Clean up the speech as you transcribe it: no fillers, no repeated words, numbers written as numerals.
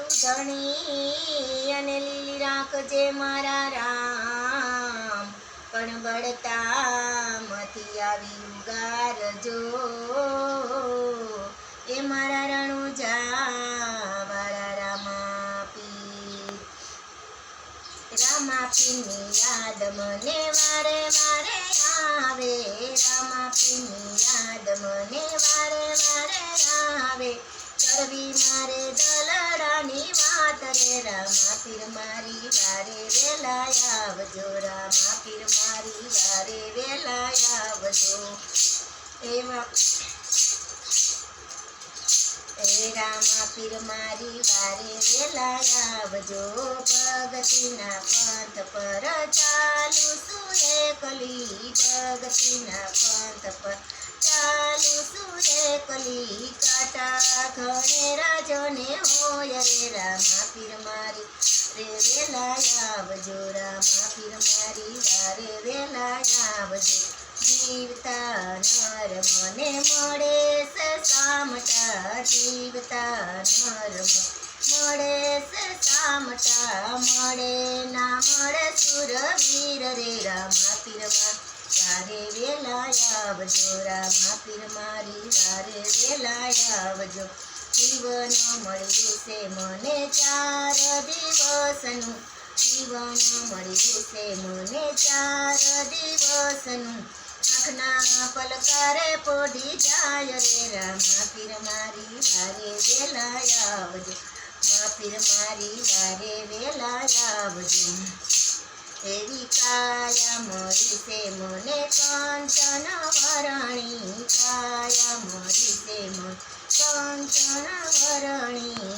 તું ધણી અને લીલી રાખજે મારા રામ, પણ બળતા માંથી આવી ઉગારજો એ મારા રણુજા વાળા રામાપીર. રામાપીરની યાદ મને વારે વારે આવે, રામાપીરની યાદ મને વારે વારે આવે, કરવી મારે દલડાની વાત રે રામાપીર મારી વારે વેલા આવજો, રામાપીર મારી વારે વેલા આવજો. એવા એ રામાપીર મારી વારે વેલા આવજો, ભગતીના પંથ પર ચાલું છું એકલી, ભગતીના પંથ પર ચાલું છું એકલી, કાંટા ઘણે રાજને હોય રે રામાપીર મારી રે વેલા આવજો, રામાપીર મારી વારે વેલા આવજો. જીવતા નર મને મળે છે સામટા, જીવતા નર મળે છે સામટા, મળે ના મળે સુરવીર રે રામાપીર વારે વેલા આવજો, રામાપીર મારી વારે વેલા આવજો. જીવન મળ્યું છે મને 4 દિવસનું, જીવન મળ્યું છે મને 4 દિવસનું, આંખના પલકારે પોઢી જાય રે રામાપીર મારી વારે વેલા આવજો, માપીર મારી વારે વેલા આવજો. એવી કાયા મળી છે મને કંચન વરણી, કાયા મળી છે મને કંચન વરણી,